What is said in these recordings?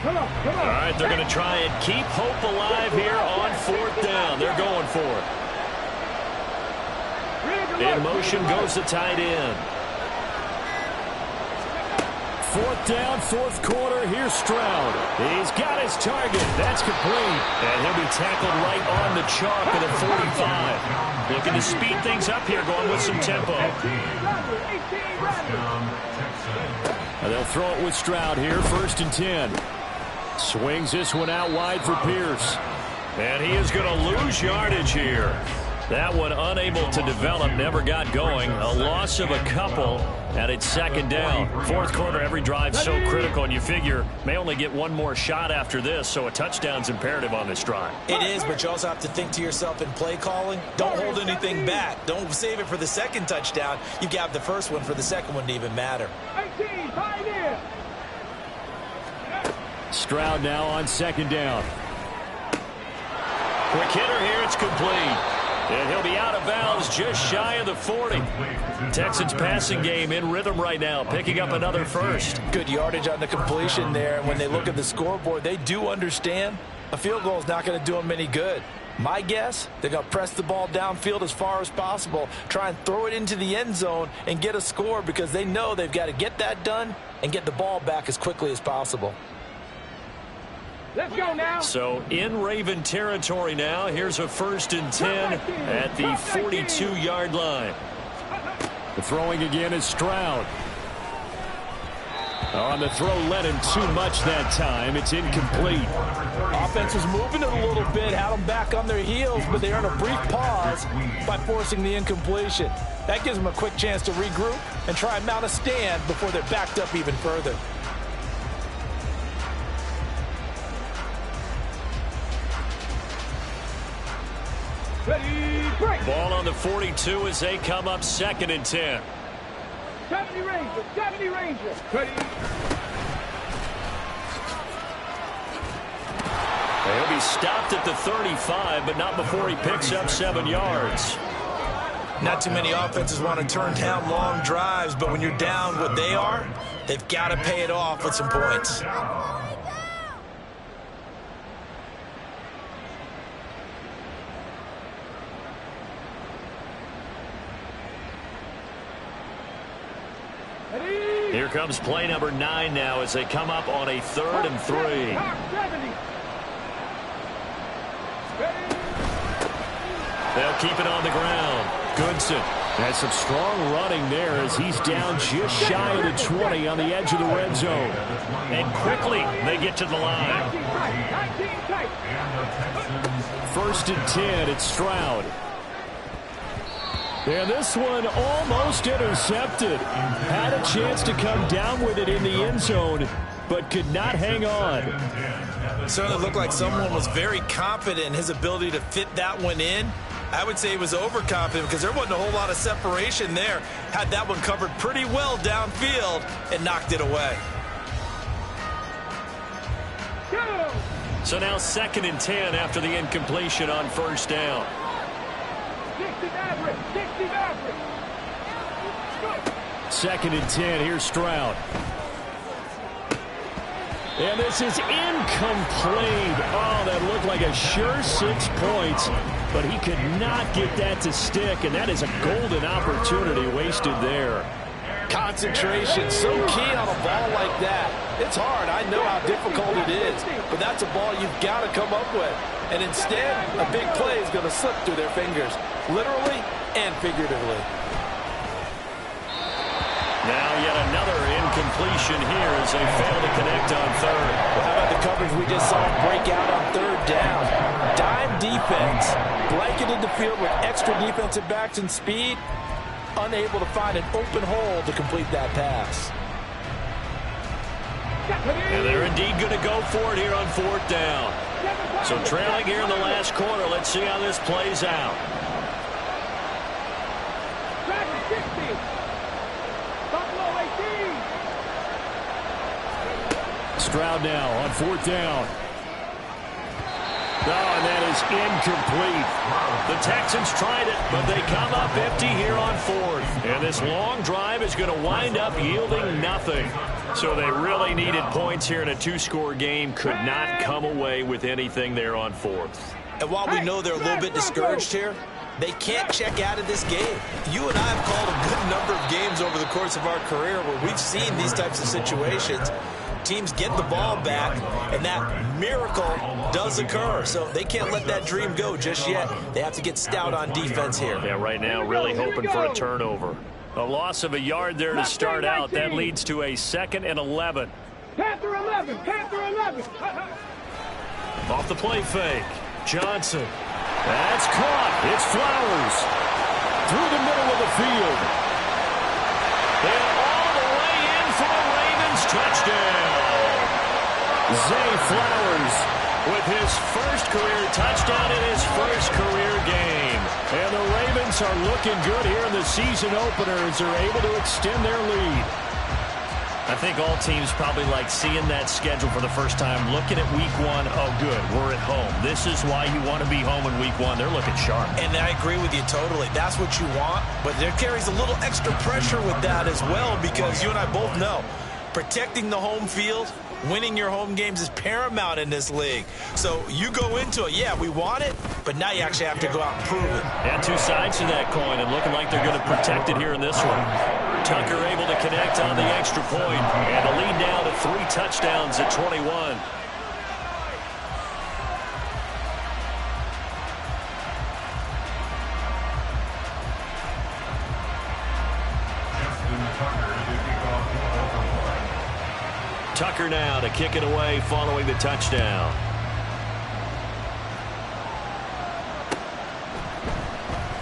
All right, they're going to try and keep hope alive here on 4th down. They're going for it. In motion goes the tight end. 4th down, 4th quarter. Here's Stroud. He's got his target. That's complete. And he'll be tackled right on the chalk at the 45. Looking to speed things up here, going with some tempo. And they'll throw it with Stroud here, 1st and 10. Swings this one out wide for Pierce. And he is going to lose yardage here. That one unable to develop, never got going. A loss of a couple, and it's 2nd down. 4th quarter, every drive so critical, and you figure may only get one more shot after this, so a touchdown's imperative on this drive. It is, but you also have to think to yourself in play calling, don't hold anything back. Don't save it for the 2nd touchdown. You got the 1st one for the 2nd one to even matter. Stroud now on 2nd down. Quick hitter here, it's complete. And he'll be out of bounds just shy of the 40. Texans passing game in rhythm right now, picking up another 1st. Good yardage on the completion there, and when they look at the scoreboard, they do understand a field goal is not going to do them any good. My guess, they're going to press the ball downfield as far as possible, try and throw it into the end zone and get a score because they know they've got to get that done and get the ball back as quickly as possible. Let's go now. So in Raven territory now. Here's a 1st and 10 at the 42-yard line. The throwing again is Stroud. On the throw, led him too much that time. It's incomplete. Offense was moving it a little bit, had them back on their heels, but they earned a brief pause by forcing the incompletion. That gives them a quick chance to regroup and try and mount a stand before they're backed up even further. Ready, break. Ball on the 42 as they come up 2nd and 10. 70 Rangers, 70 Rangers. Ready. He'll be stopped at the 35, but not before he picks up 7 yards. Not too many offenses want to turn down long drives, but when you're down what they are, they've got to pay it off with some points. Here comes play number 9 now as they come up on a 3rd and 3. They'll keep it on the ground. Goodson has some strong running there as he's down just shy of the 20 on the edge of the red zone. And quickly they get to the line. 1st and 10, it's Stroud. And this one almost intercepted. Had a chance to come down with it in the end zone, but could not hang on. It certainly looked like someone was very confident in his ability to fit that one in. I would say he was overconfident because there wasn't a whole lot of separation there. Had that one covered pretty well downfield and knocked it away. So now 2nd and 10 after the incompletion on 1st down. 2nd and 10, here's Stroud. And this is incomplete. Oh, that looked like a sure 6 points, but he could not get that to stick, and that is a golden opportunity wasted there. Concentration, so key on a ball like that. It's hard. I know how difficult it is, but that's a ball you've got to come up with. And instead, a big play is going to slip through their fingers, literally and figuratively. Now yet another incompletion here as they fail to connect on 3rd. Well, how about the coverage we just saw break out on 3rd down? Dime defense, blanketed the field with extra defensive backs and speed, unable to find an open hole to complete that pass. And they're indeed going to go for it here on 4th down. So trailing here in the last quarter. Let's see how this plays out. Stroud now on 4th down. and that is incomplete. The Texans tried it, but they come up empty here on fourth. And this long drive is going to wind up yielding nothing. So they really needed points here in a two-score game. Could not come away with anything there on fourth. And while we know they're a little bit discouraged here, they can't check out of this game. You and I have called a good number of games over the course of our career where we've seen these types of situations. Teams get the ball back, and that miracle does occur. So they can't let that dream go just yet. They have to get stout on defense here. Yeah, right now really hoping for a turnover. A loss of a yard there to start out. That leads to a 2nd and 11. Panther 11, Panther 11. Off the play fake. Johnson. That's caught. It's Flowers. Through the middle of the field. And all the way in for the Ravens touchdown. Zay Flowers with his first career touchdown in his first career game. And the Ravens are looking good here in the season opener as they're able to extend their lead. I think all teams probably like seeing that schedule for the first time, looking at week one. Oh, good, we're at home. This is why you want to be home in week one. They're looking sharp. And I agree with you totally. That's what you want, but there carries a little extra pressure with that as well because you and I both know protecting the home field, winning your home games is paramount in this league. So you go into it, yeah, we want it, but now you actually have to go out and prove it. And two sides to that coin, and looking like they're going to protect it here in this one. Tucker able to connect on the extra point, and the lead now to 3 touchdowns at 21. Tucker now to kick it away following the touchdown.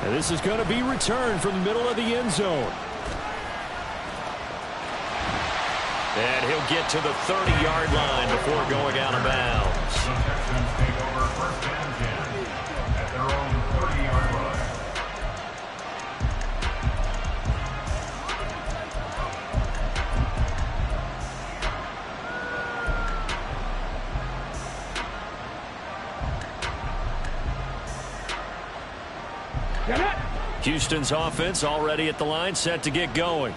And this is going to be returned from the middle of the end zone. And he'll get to the 30-yard line before going out of bounds. Take over first and 10 at their own 30-yard line. Houston's offense already at the line, set to get going.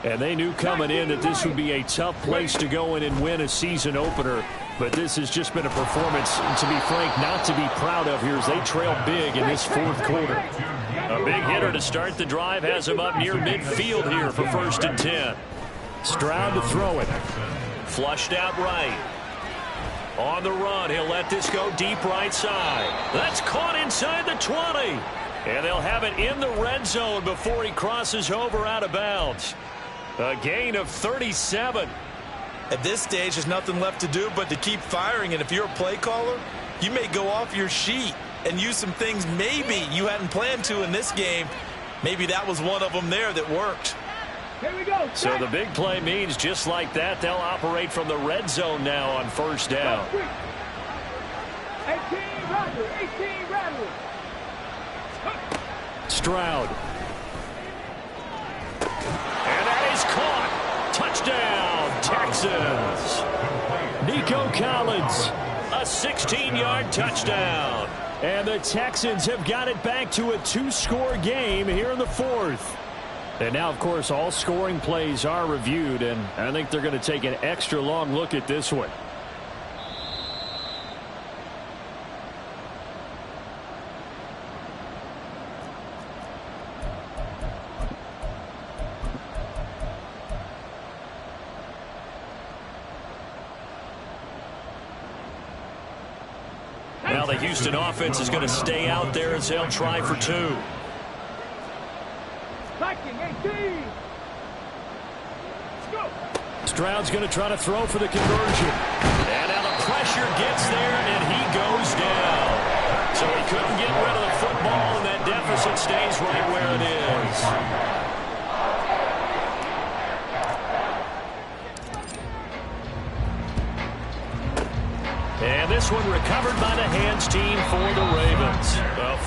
And they knew coming in that this would be a tough place to go in and win a season opener. But this has just been a performance, to be frank, not to be proud of here as they trail big in this fourth quarter. A big hitter to start the drive has him up near midfield here for 1st and 10. Stroud to throw it. Flushed out right. On the run, he'll let this go deep right side. That's caught inside the 20. And they'll have it in the red zone before he crosses over out of bounds. A gain of 37. At this stage, there's nothing left to do but to keep firing. And if you're a play caller, you may go off your sheet and use some things maybe you hadn't planned to in this game. Maybe that was one of them there that worked. Here we go. So the big play means just like that, they'll operate from the red zone now on 1st down. 18 Rattler, 18 Rattler. Stroud. And that is caught. Touchdown, Texans. Nico Collins. A 16-yard touchdown. And the Texans have got it back to a 2-score game here in the fourth. And now, of course, all scoring plays are reviewed, and I think they're going to take an extra long look at this one. Now the Houston offense is going to stay out there as they'll try for 2. Viking 18. Go. Stroud's going to try to throw for the conversion. And now the pressure gets there, and he goes down. So he couldn't get rid of the football, and that deficit stays right where it is. And this one recovered by the hands team for the Ravens.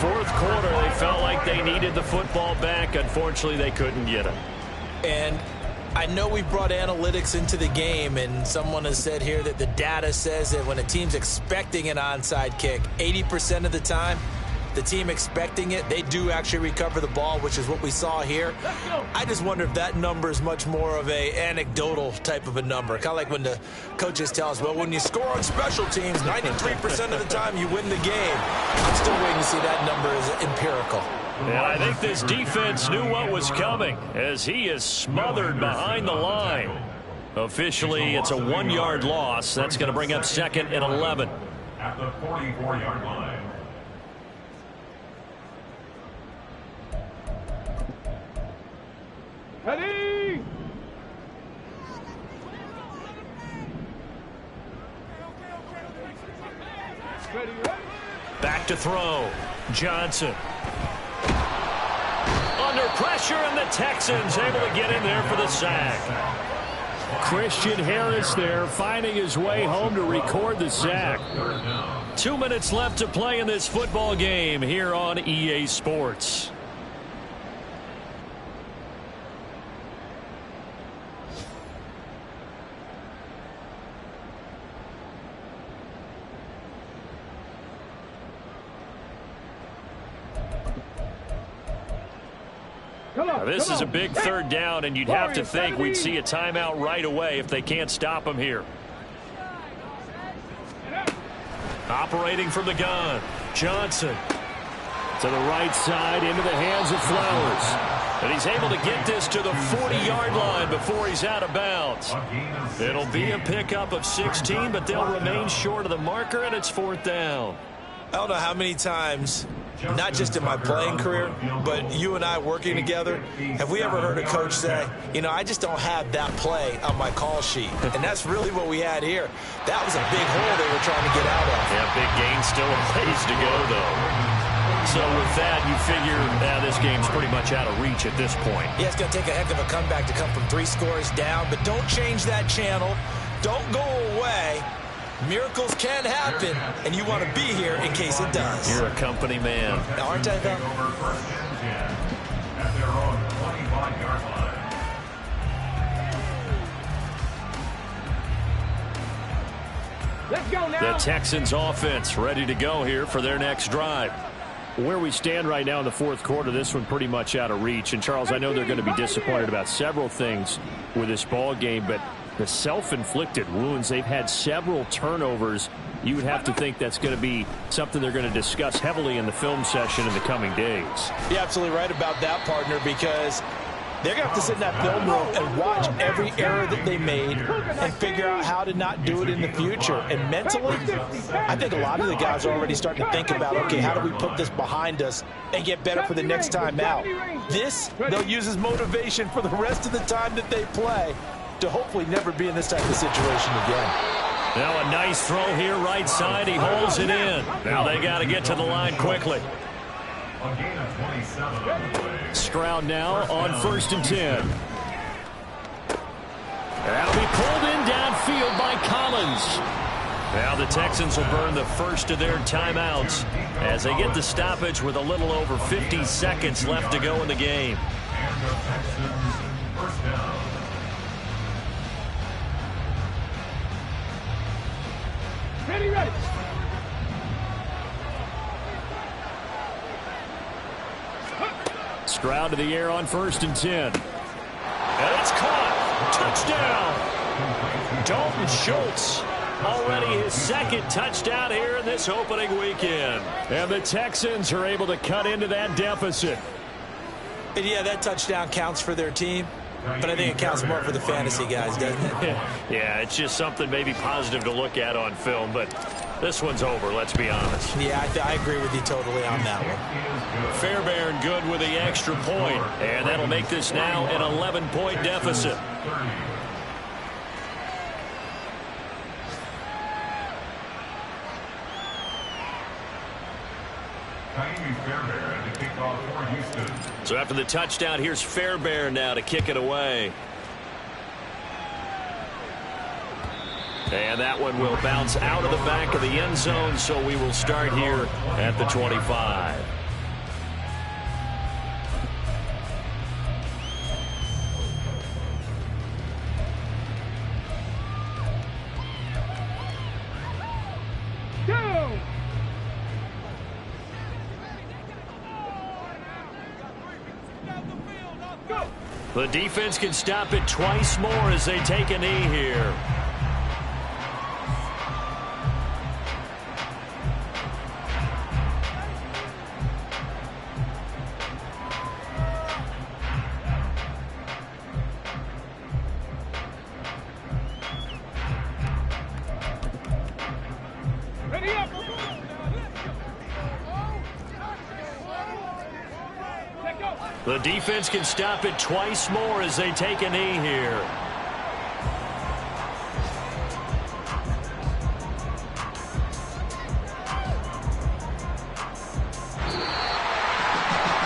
Fourth quarter, they felt like they needed the football back. Unfortunately, they couldn't get it. And I know we brought analytics into the game, and someone has said here that the data says that when a team's expecting an onside kick, 80% of the time, the team expecting it, they do actually recover the ball, which is what we saw here. I just wonder if that number is much more of a anecdotal type of a number. Kind of like when the coaches tell us, well, when you score on special teams, 93% of the time you win the game. I'm still waiting to see that number as empirical. And I think this defense knew what was coming as he is smothered behind the line. Officially, it's a 1-yard loss. That's going to bring up 2nd and 11. At the 44-yard line. Ready? Ready, ready. Back to throw. Johnson. Under pressure, and the Texans able to get in there for the sack. Christian Harris there finding his way home to record the sack. 2 minutes left to play in this football game here on EA Sports. This is a big 3rd down, and you'd have to think we'd see a timeout right away if they can't stop him here. Operating from the gun, Johnson. To the right side, into the hands of Flowers. And he's able to get this to the 40-yard line before he's out of bounds. It'll be a pickup of 16, but they'll remain short of the marker, and it's 4th down. I don't know how many times, not just in my playing career, but you and I working together, have we ever heard a coach say, you know, I just don't have that play on my call sheet. And that's really what we had here. That was a big hole they were trying to get out of. Yeah, big gain, still a ways to go, though. So with that, you figure this game's pretty much out of reach at this point. Yeah, it's going to take a heck of a comeback to come from 3 scores down, but don't change that channel. Don't go away. Miracles can happen, and you want to be here in case it does. You're a company man. Aren't I, though? Over 1st and 10 at their own 25-yard line. Let's go now. The Texans offense ready to go here for their next drive. Where we stand right now in the 4th quarter, this one pretty much out of reach. And, Charles, I know they're going to be disappointed about several things with this ball game, but the self-inflicted wounds, they've had several turnovers. You would have to think that's going to be something they're going to discuss heavily in the film session in the coming days. You're absolutely right about that, partner, because they're going to have to sit in that film room and watch every error that they made and figure out how to not do it in the future. And mentally, I think a lot of the guys are already starting to think about, okay, how do we put this behind us and get better for the next time out? This, they'll use as motivation for the rest of the time that they play to hopefully never be in this type of situation again. Now a nice throw here right side. He holds it in. Now they got to get to the line quickly. A gain of 27 on the play. Stroud now on 1st and 10. That'll be pulled in downfield by Collins. Now the Texans will burn the first of their timeouts as they get the stoppage with a little over 50 seconds left to go in the game. And the Texans 1st down. Ready, ready. Stroud to the air on 1st and 10. And it's caught. Touchdown. Dalton Schultz. Already his 2nd touchdown here in this opening weekend. And the Texans are able to cut into that deficit. And yeah, that touchdown counts for their team, but I think it counts more for the fantasy guys, doesn't it? Yeah, it's just something maybe positive to look at on film, but this one's over, let's be honest. Yeah, I agree with you totally on that one. Fairbairn good with the extra point, and that'll make this now an 11-point deficit. Fairbairn to kick off for Houston. So after the touchdown, here's Fairbairn now to kick it away. And that one will bounce out of the back of the end zone, so we will start here at the 25. go. Go. The defense can stop it twice more as they take a knee here. Ready up. Let go. The defense can stop it twice more as they take a knee here.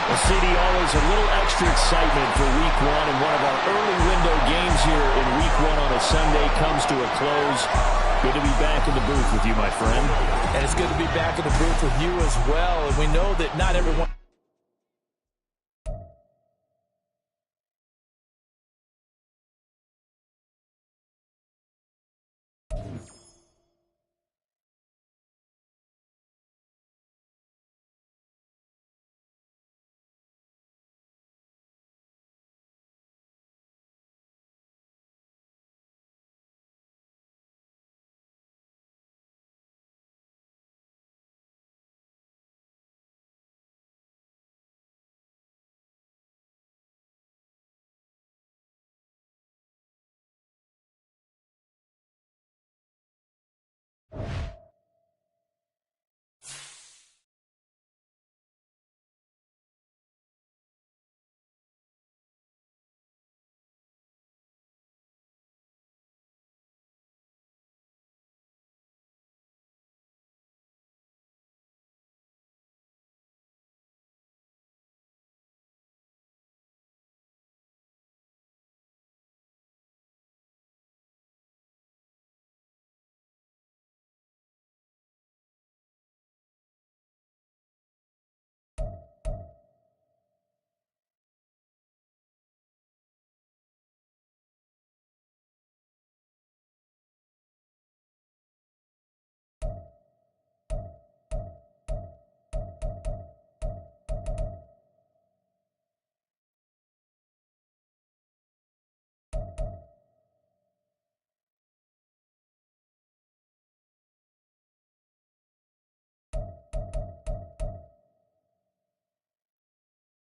Well, CD, always a little extra excitement for Week 1, and one of our early window games here in Week 1 on a Sunday comes to a close. Good to be back in the booth with you, my friend. And it's good to be back in the booth with you as well. And we know that not everyone